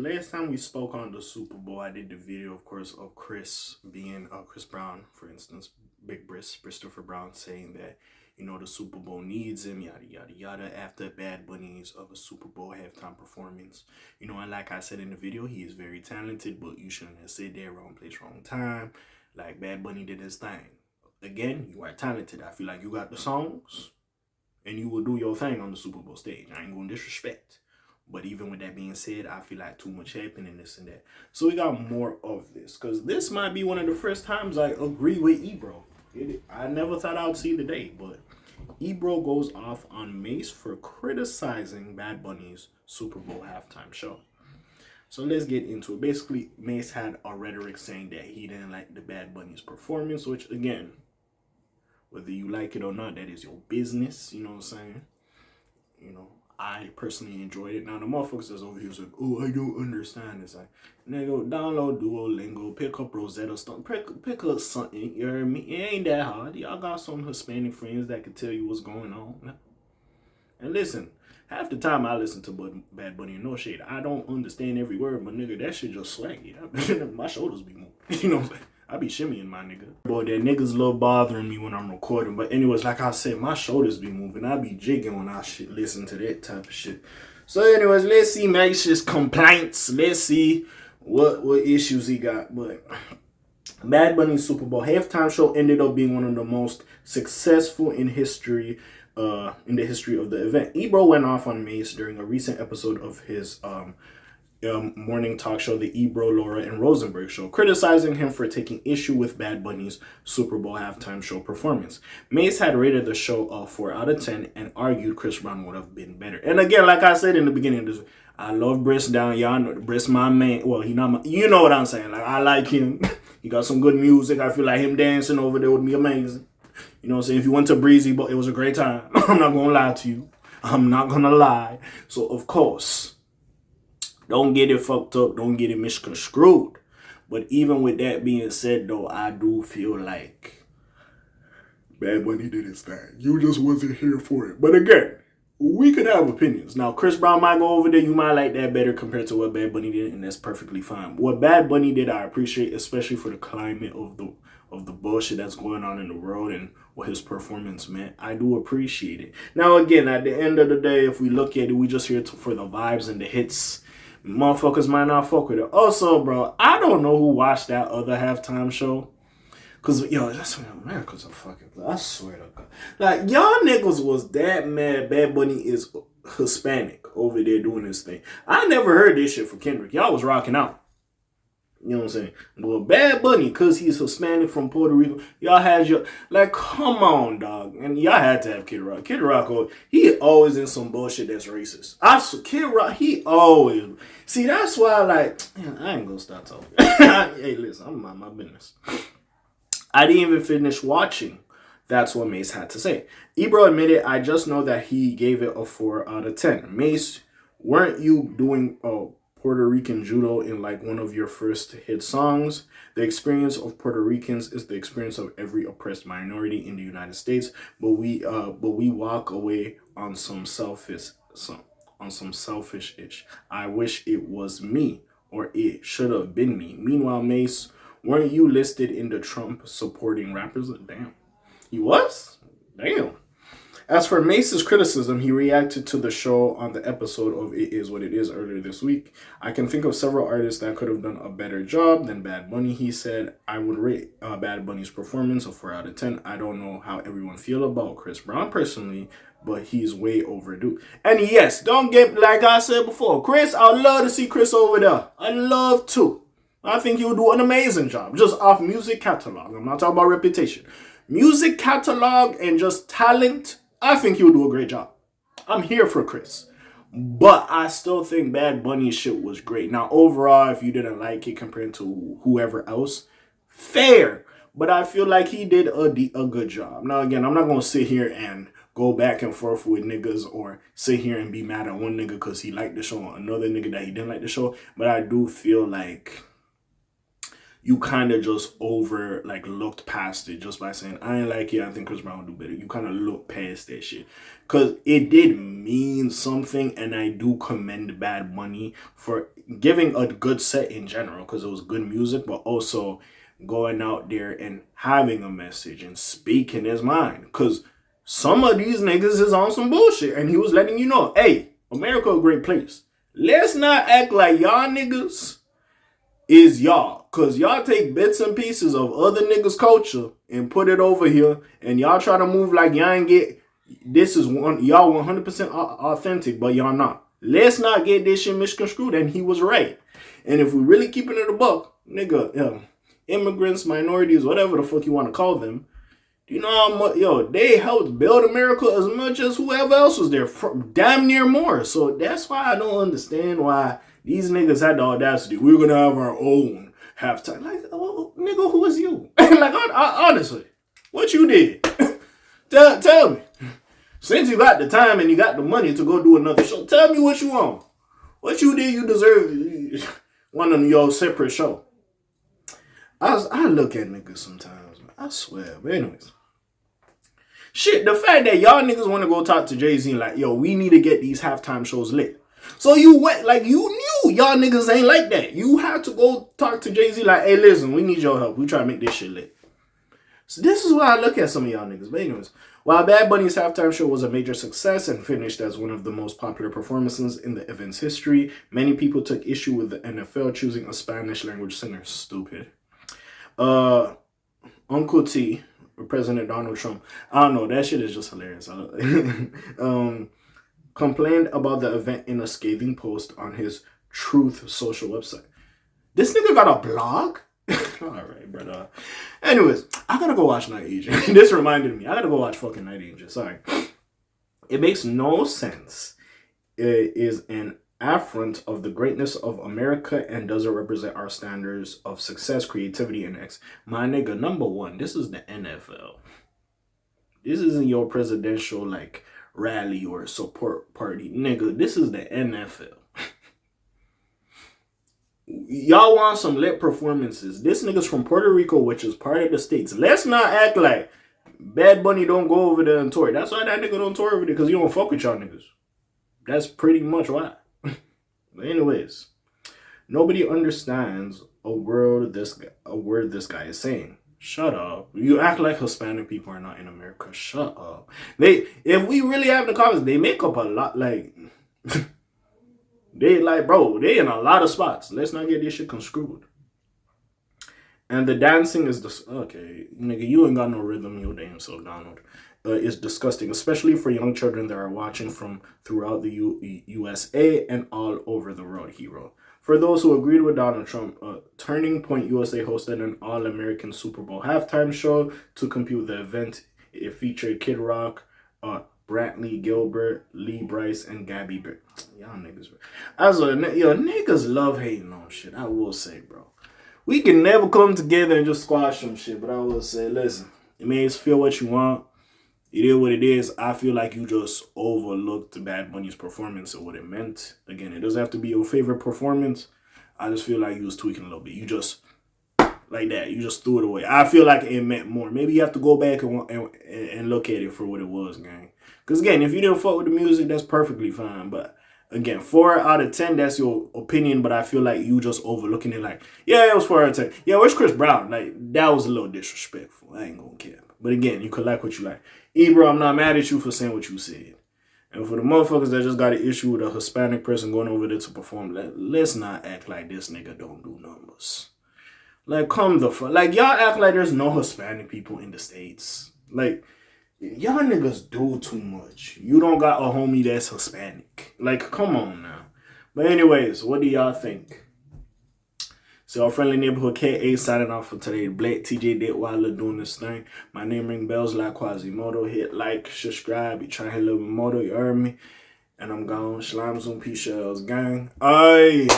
last time we spoke on the Super Bowl, I did the video, of course, of Chris being Chris Brown, for instance, Big Christopher Brown saying that the Super Bowl needs him, yada yada yada. After Bad Bunny's of a Super Bowl halftime performance, and like I said in the video, he is very talented, but you shouldn't have said that, wrong place, wrong time. Like Bad Bunny did his thing. Again, you are talented. I feel like you got the songs, and you will do your thing on the Super Bowl stage. I ain't gonna disrespect. But even with that being said, I feel like too much happened in this and that. So we got more of this. Because this might be one of the first times I agree with Ebro. I never thought I would see the day. But Ebro goes off on Mase for criticizing Bad Bunny's Super Bowl halftime show. So let's get into it. Basically, Mase had a rhetoric saying that he didn't like the Bad Bunny's performance. Which, again, whether you like it or not, that is your business. You know what I'm saying? I personally enjoyed it. Now, the motherfuckers that's over here is like, oh, I don't understand. It's like, nigga, download Duolingo, pick up Rosetta Stone, pick up something, you heard me? It ain't that hard. Y'all got some Hispanic friends that can tell you what's going on. And listen, half the time I listen to Bad Bunny, no shade. I don't understand every word, but nigga, that shit just swaggy. My shoulders be moving. You know what I'm saying? I be shimmying, my nigga. Boy, that niggas love bothering me when I'm recording. But anyways, like I said, my shoulders be moving. I be jigging when I listen to that type of shit. So anyways, let's see Mace's complaints. Let's see what issues he got. But Bad Bunny's Super Bowl halftime show ended up being one of the most successful in history, in the history of the event. Ebro went off on Mase during a recent episode of his morning talk show, the Ebro, Laura, and Rosenberg show, criticizing him for taking issue with Bad Bunny's Super Bowl halftime show performance. Mase had rated the show a 4 out of 10 and argued Chris Brown would have been better. And again, like I said in the beginning of this, I love Briss down. Y'all know Briss my man. Well, he not my, you know what I'm saying. Like, I like him. He got some good music. I feel like him dancing over there would be amazing. You know what I'm saying? If you went to Breezy, but it was a great time. I'm not going to lie to you. I'm not going to lie. So, of course, don't get it fucked up. Don't get it misconstrued. But even with that being said, though, I do feel like Bad Bunny did his thing. You just wasn't here for it. But again, we could have opinions. Now, Chris Brown might go over there. You might like that better compared to what Bad Bunny did, and that's perfectly fine. What Bad Bunny did, I appreciate, especially for the climate of the bullshit that's going on in the world and what his performance meant. I do appreciate it. Now, again, at the end of the day, if we look at it, we just here for the vibes and the hits. Motherfuckers might not fuck with it. Also, bro, I don't know who watched that other halftime show. Cause that's what America's a fucking. I swear to God, like y'all niggas was that mad. Bad Bunny is Hispanic over there doing this thing. I never heard this shit from Kendrick. Y'all was rocking out. You know what I'm saying? But Bad Bunny, cause he's Hispanic from Puerto Rico, y'all had your come on, dog, and y'all had to have Kid Rock. Kid Rock, he always in some bullshit that's racist. Kid Rock, he always see. That's why, I ain't gonna stop talking. Hey, listen, I'm mind my business. I didn't even finish watching. That's what Mase had to say. Ebro admitted, I just know that he gave it a 4 out of 10. Mase, weren't you doing Puerto Rican judo in one of your first hit songs? The experience of Puerto Ricans is the experience of every oppressed minority in the United States, but we walk away on some selfish ish. I wish it was me, or it should have been me. Meanwhile, Mase, weren't you listed in the Trump supporting rappers? Damn. He was? Damn. As for Mace's criticism, he reacted to the show on the episode of It Is What It Is earlier this week. I can think of several artists that could have done a better job than Bad Bunny. He said, I would rate Bad Bunny's performance a 4 out of 10. I don't know how everyone feel about Chris Brown personally, but he's way overdue. And yes, don't get, like I said before, Chris, I'd love to see Chris over there. I'd love to. I think he'll do an amazing job, just off music catalog. I'm not talking about reputation. Music catalog and just talent, I think he'll do a great job. I'm here for Chris. But I still think Bad Bunny's shit was great. Now, overall, if you didn't like it compared to whoever else, fair. But I feel like he did a good job. Now, again, I'm not going to sit here and go back and forth with niggas or sit here and be mad at one nigga because he liked the show and another nigga that he didn't like the show. But I do feel like you kind of just looked past it just by saying, I ain't like it, I think Chris Brown would do better. You kind of look past that shit. Because it did mean something, and I do commend Bad Bunny for giving a good set in general because it was good music, but also going out there and having a message and speaking his mind. Because some of these niggas is on some bullshit, and he was letting you know, hey, America a great place. Let's not act like y'all niggas is y'all. Because y'all take bits and pieces of other niggas' culture and put it over here, and y'all try to move like y'all ain't get, this is one, y'all 100% authentic, but y'all not. Let's not get this shit misconstrued, and he was right. And if we really keeping it a buck, nigga, immigrants, minorities, whatever the fuck you want to call them, do you know how much, they helped build America as much as whoever else was there, damn near more. So that's why I don't understand why these niggas had the audacity. We're gonna have our own halftime. Like, oh, nigga, who is you? Like, honestly, what you did? Tell me. Since you got the time and you got the money to go do another show, tell me what you want. What you did, you deserve one of your separate show. I look at niggas sometimes, man. I swear. But anyways. Shit, the fact that y'all niggas want to go talk to Jay-Z and like, yo, we need to get these halftime shows lit. So you went, like, you knew y'all niggas ain't like that. You had to go talk to Jay-Z like, hey, listen, we need your help. We try to make this shit lit. So this is why I look at some of y'all niggas. But anyways, while Bad Bunny's halftime show was a major success and finished as one of the most popular performances in the event's history, many people took issue with the NFL choosing a Spanish language singer. Stupid. Uncle T, President Donald Trump, I don't know, that shit is just hilarious. Complained about the event in a scathing post on his Truth social website. This nigga got a blog? Alright, brother. Anyways, I gotta go watch Night Agent. This reminded me. I gotta go watch fucking Night Agent. Sorry. It makes no sense. It is an affront of the greatness of America and doesn't represent our standards of success, creativity, and My nigga, number one, this is the NFL. This isn't your presidential, like, rally or support party. Nigga, this is the NFL. Y'all want some lit performances. This nigga's from Puerto Rico, which is part of the States. Let's not act like Bad Bunny don't go over there and tour. That's why that nigga don't tour over there, because he don't fuck with y'all niggas. That's pretty much why. But anyways, nobody understands a word this guy is saying. Shut up. You act like Hispanic people are not in America. Shut up. If we really have the comments, they make up a lot, like... They like, bro, they in a lot of spots. Let's not get this shit conscrewed. And the dancing is okay, nigga, you ain't got no rhythm, your damn self, Donald. It's disgusting, especially for young children that are watching from throughout the USA and all over the world, hero. For those who agreed with Donald Trump, Turning Point USA hosted an all-American Super Bowl halftime show to compute the event. It featured Kid Rock, Brantley Gilbert, Lee Bryce, and Gabby Bear. Y'all niggas, niggas love hating on shit. I will say, bro. We can never come together and just squash some shit, but I will say, listen, it makes feel what you want. It is what it is. I feel like you just overlooked Bad Bunny's performance and what it meant. Again, it doesn't have to be your favorite performance. I just feel like you was tweaking a little bit. You just, like that, you just threw it away. I feel like it meant more. Maybe you have to go back and look at it for what it was, gang. Because, again, if you didn't fuck with the music, that's perfectly fine. But, again, 4 out of 10, that's your opinion. But I feel like you just overlooking it like, yeah, it was 4 out of 10. Yeah, where's Chris Brown? Like, that was a little disrespectful. I ain't gonna care. But, again, you could like what you like. Bro, I'm not mad at you for saying what you said. And for the motherfuckers that just got an issue with a Hispanic person going over there to perform, let's not act like this nigga don't do numbers. Like, come the fuck. Like, y'all act like there's no Hispanic people in the States. Like... Y'all niggas do too much. You don't got a homie that's Hispanic. Like, come on now. But anyways, what do y'all think? So our friendly neighborhood K.A. signing off for today. Black TJ did while they're doing this thing. My name ring bells like Quasimodo. Hit like, subscribe. You try to hit a little bit more, you heard me. And I'm gone. Slimes on P-Shells, gang. Aye.